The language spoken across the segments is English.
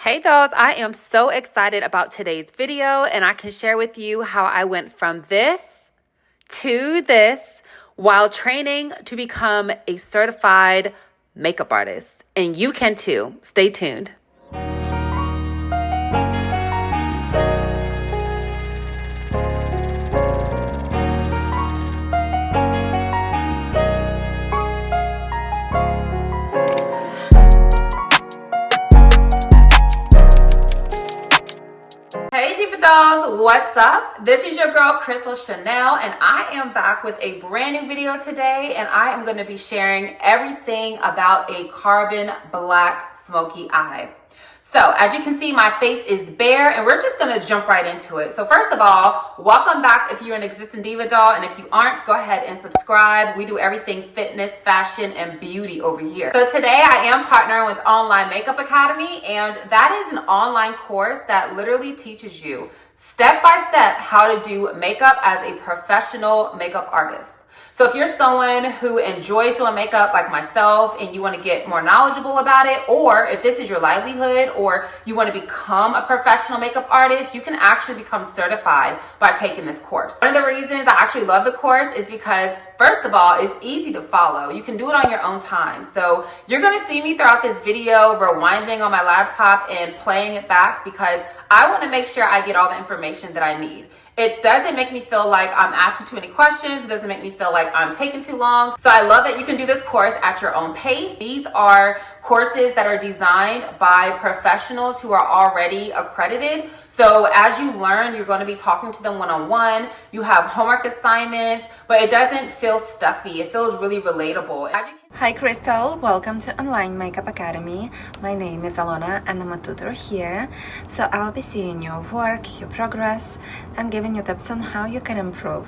Hey dolls, I am so excited about today's video and I can share with you how I went from this to this while training to become a certified makeup artist. And you can too. Stay tuned. Hey Diva Dolls, what's up? This is your girl Crystal Chanel and I am back with a brand new video today, and I am going to be sharing everything about a carbon black smoky eye. So as you can see, my face is bare and we're just going to jump right into it. So first of all, welcome back if you're an existing Diva Doll, and if you aren't, go ahead and subscribe. We do everything fitness, fashion, and beauty over here. So today I am partnering with Online Makeup Academy, and that is an online course that literally teaches you step by step how to do makeup as a professional makeup artist. So if you're someone who enjoys doing makeup like myself and you want to get more knowledgeable about it, or if this is your livelihood or you want to become a professional makeup artist, you can actually become certified by taking this course. One of the reasons I actually love the course is because, first of all, it's easy to follow. You can do it on your own time. So you're going to see me throughout this video rewinding on my laptop and playing it back because I want to make sure I get all the information that I need. It doesn't make me feel like I'm asking too many questions. It doesn't make me feel like I'm taking too long. So I love that you can do this course at your own pace. These are courses that are designed by professionals who are already accredited. So as you learn, you're going to be talking to them one-on-one. You have homework assignments, but it doesn't feel stuffy. It feels really relatable. Hi Crystal, welcome to Online Makeup Academy. My name is Alona and I'm a tutor here. So I'll be seeing your work, your progress, and giving you tips on how you can improve.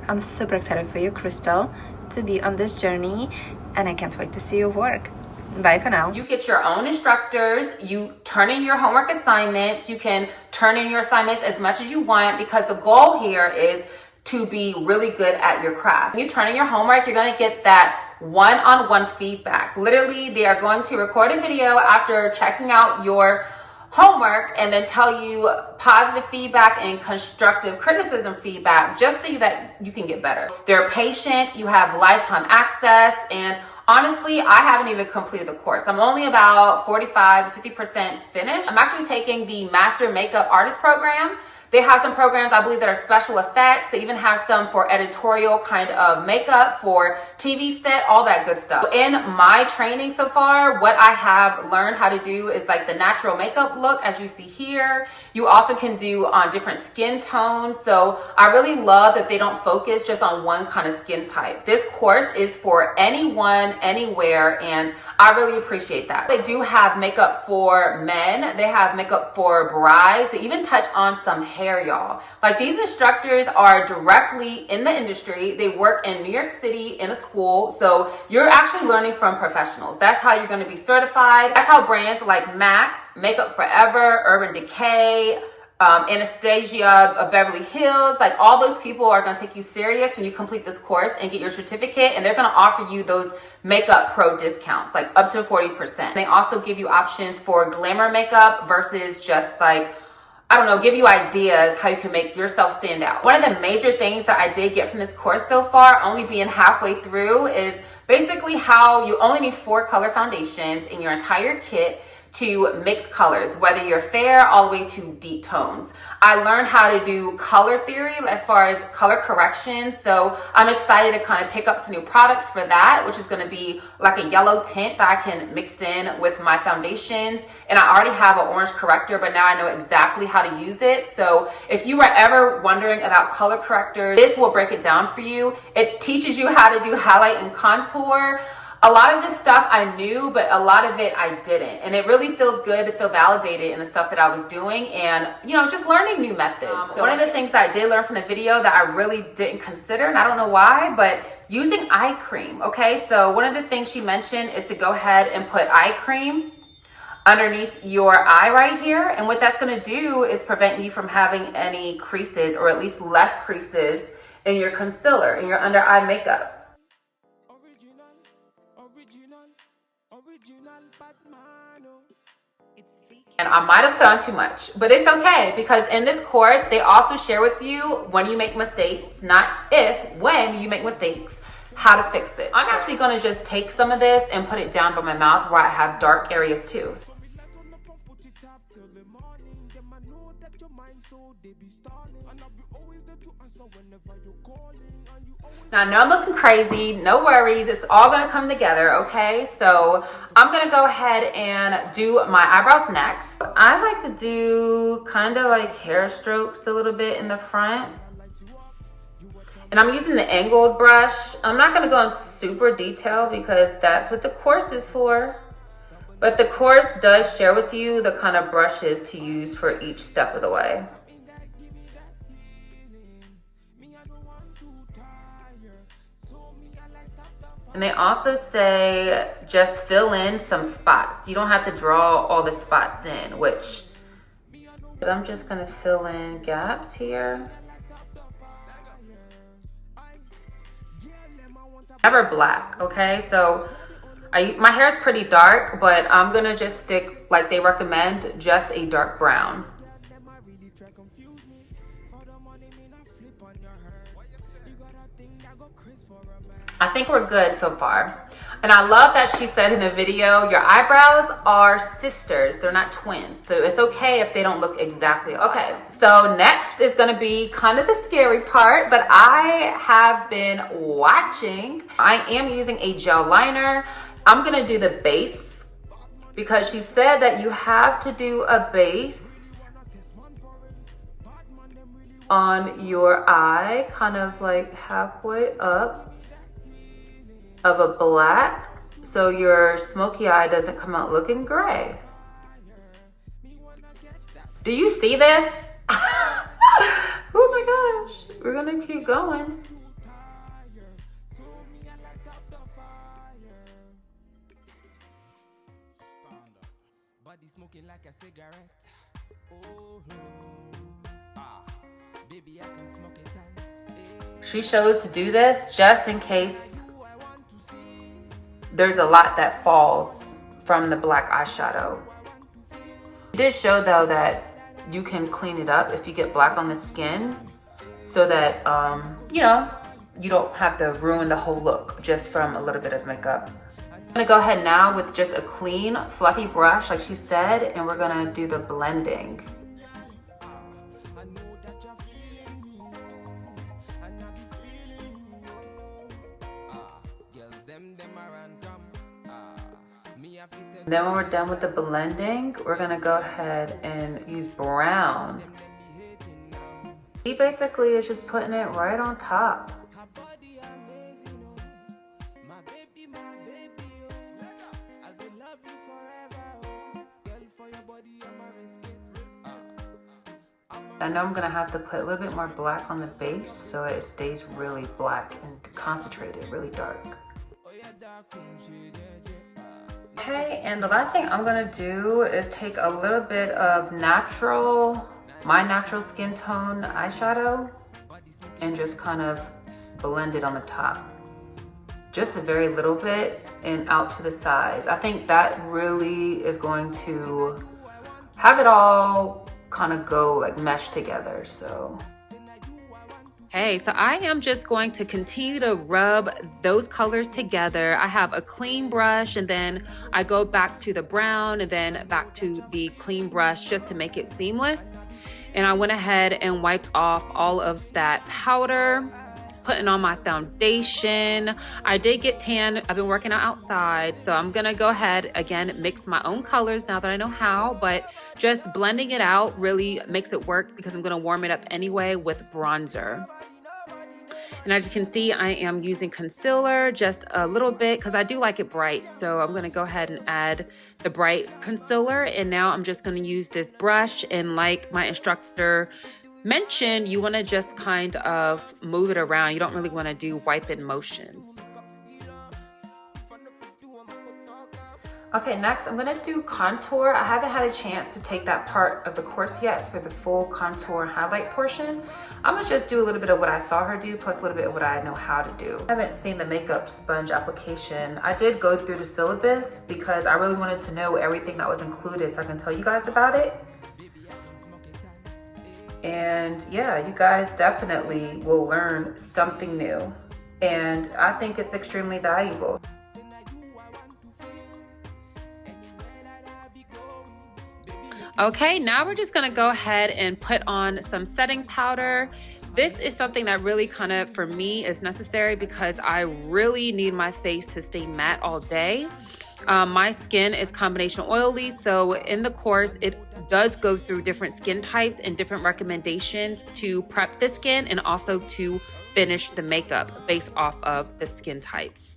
I'm super excited for you, Crystal, to be on this journey, and I can't wait to see your work. Bye for now. You get your own instructors, you turn in your homework assignments, you can turn in your assignments as much as you want because the goal here is to be really good at your craft. When you turn in your homework, you're going to get that one-on-one feedback. Literally, they are going to record a video after checking out your homework and then tell you positive feedback and constructive criticism feedback just so that you can get better. They're patient, you have lifetime access, and honestly, I haven't even completed the course. I'm only about 45 to 50% finished. I'm actually taking the Master Makeup Artist program. They have some programs, I believe, that are special effects. They even have some for editorial kind of makeup, for TV set, all that good stuff. In my training so far, what I have learned how to do is like the natural makeup look, as you see here. You also can do on different skin tones. So I really love that they don't focus just on one kind of skin type. This course is for anyone, anywhere, and I really appreciate that. They do have makeup for men. They have makeup for brides. They even touch on some hair, y'all. Like, these instructors are directly in the industry. They work in New York City in a school. So you're actually learning from professionals. That's how you're going to be certified. That's how brands like MAC, Makeup Forever, Urban Decay, Anastasia Beverly Hills, like all those people are going to take you serious when you complete this course and get your certificate, and they're going to offer you those makeup pro discounts, like up to 40%. They also give you options for glamour makeup versus just like, I don't know, give you ideas how you can make yourself stand out. One of the major things that I did get from this course so far, only being halfway through, is basically how you only need 4 color foundations in your entire kit to mix colors, whether you're fair all the way to deep tones. I learned how to do color theory as far as color correction. So I'm excited to kind of pick up some new products for that, which is going to be like a yellow tint that I can mix in with my foundations. And I already have an orange corrector, but now I know exactly how to use it. So if you were ever wondering about color correctors, this will break it down for you. It teaches you how to do highlight and contour. A lot of this stuff I knew, but a lot of it I didn't. And it really feels good to feel validated in the stuff that I was doing and, you know, just learning new methods. So one of the things that I did learn from the video that I really didn't consider, and I don't know why, but using eye cream, okay? So one of the things she mentioned is to go ahead and put eye cream underneath your eye right here. And what that's gonna do is prevent you from having any creases, or at least less creases in your concealer, in your under eye makeup. And I might have put on too much, but it's okay because in this course, they also share with you when you make mistakes, not if, when you make mistakes, how to fix it. I'm actually gonna just take some of this and put it down by my mouth where I have dark areas too. Now I know I'm looking crazy, no worries, it's all gonna come together, okay? So I'm gonna go ahead and do my eyebrows next. I like to do kind of like hair strokes a little bit in the front. And I'm using the angled brush. I'm not gonna go in super detail because that's what the course is for. But the course does share with you the kind of brushes to use for each step of the way. And they also say just fill in some spots. You don't have to draw all the spots in, but I'm just gonna fill in gaps here. Never black, okay? So my hair is pretty dark, but I'm gonna just stick, like they recommend, just a dark brown. I think we're good so far. And I love that she said in the video, your eyebrows are sisters, they're not twins. So it's okay if they don't look exactly. Okay, so next is gonna be kind of the scary part, but I have been watching. I am using a gel liner. I'm gonna do the base because she said that you have to do a base on your eye, kind of like halfway up of a black, so your smoky eye doesn't come out looking gray. Do you see this? Oh my gosh, we're gonna keep going. She chose to do this just in case there's a lot that falls from the black eyeshadow. It did show though that you can clean it up if you get black on the skin so that, you know, you don't have to ruin the whole look just from a little bit of makeup. I'm gonna go ahead now with just a clean, fluffy brush like she said, and we're gonna do the blending. Then when we're done with the blending, we're gonna go ahead and use brown. She basically is just putting it right on top. I know I'm gonna have to put a little bit more black on the base so it stays really black and concentrated, really dark. Okay, and the last thing I'm gonna do is take a little bit of my natural skin tone eyeshadow and just kind of blend it on the top. Just a very little bit and out to the sides. I think that really is going to have it all kind of go like mesh together, so. Hey, so I am just going to continue to rub those colors together. I have a clean brush and then I go back to the brown and then back to the clean brush just to make it seamless. And I went ahead and wiped off all of that powder, putting on my foundation. I did get tan. I've been working out outside, so I'm gonna go ahead again, mix my own colors now that I know how, but just blending it out really makes it work because I'm gonna warm it up anyway with bronzer. And as you can see, I am using concealer just a little bit because I do like it bright. So I'm gonna go ahead and add the bright concealer. And now I'm just gonna use this brush, and like my instructor mentioned, you wanna just kind of move it around. You don't really wanna do wipe in motions. Okay, next I'm gonna do contour. I haven't had a chance to take that part of the course yet for the full contour and highlight portion. I'm gonna just do a little bit of what I saw her do, plus a little bit of what I know how to do. I haven't seen the makeup sponge application. I did go through the syllabus because I really wanted to know everything that was included so I can tell you guys about it. And yeah, you guys definitely will learn something new. And I think it's extremely valuable. Okay, now we're just gonna go ahead and put on some setting powder. This is something that really kind of, for me, is necessary because I really need my face to stay matte all day. My skin is combination oily, so in the course, it does go through different skin types and different recommendations to prep the skin and also to finish the makeup based off of the skin types.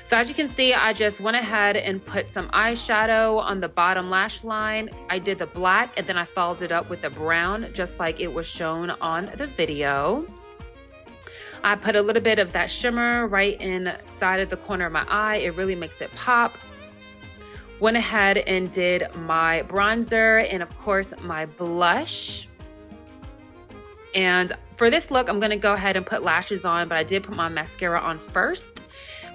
So as you can see, I just went ahead and put some eyeshadow on the bottom lash line. I did the black and then I followed it up with the brown, just like it was shown on the video. I put a little bit of that shimmer right inside of the corner of my eye. It really makes it pop. Went ahead and did my bronzer and of course my blush. And for this look, I'm gonna go ahead and put lashes on, but I did put my mascara on first.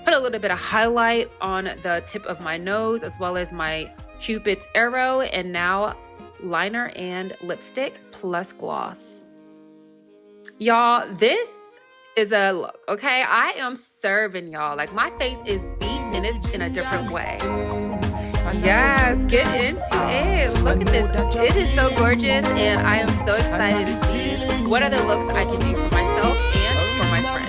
Put a little bit of highlight on the tip of my nose as well as my Cupid's arrow, and now liner and lipstick plus gloss. Y'all, this is a look, okay? I am serving y'all. Like, my face is beat and it's in a different way. Yes, get into it. Look at this. It is so gorgeous and I am so excited to see what other looks I can do for myself and for my friends.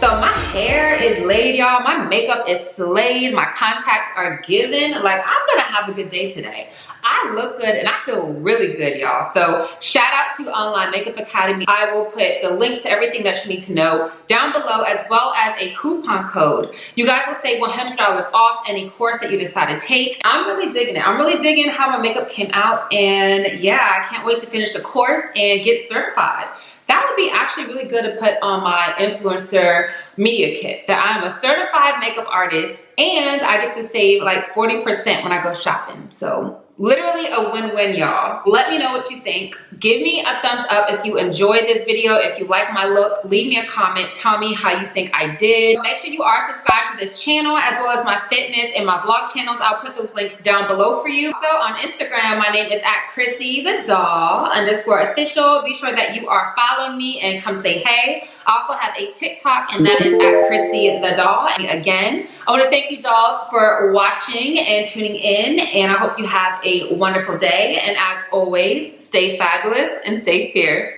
So my hair is laid, y'all. My makeup is slayed. My contacts are given. Like, I'm gonna have a good day today. I look good and I feel really good, y'all. So shout out to Online Makeup Academy. I will put the links to everything that you need to know down below, as well as a coupon code. You guys will save $100 off any course that you decide to take. I'm really digging it. I'm really digging how my makeup came out, and yeah, I can't wait to finish the course and get certified. That would be actually really good to put on my influencer media kit, that I'm a certified makeup artist and I get to save like 40% when I go shopping. So literally a win-win, y'all. Let me know what you think. Give me a thumbs up if you enjoyed this video. If you like my look, leave me a comment. Tell me how you think I did. Make sure you are subscribed to this channel as well as my fitness and my vlog channels. I'll put those links down below for you. So on Instagram, my name is @ChrissyTheDoll_official. Be sure that you are following me and come say hey. I also have a TikTok, and that is @ChrissyTheDoll. And again, I want to thank you dolls for watching and tuning in, and I hope you have a wonderful day. And as always, stay fabulous and stay fierce.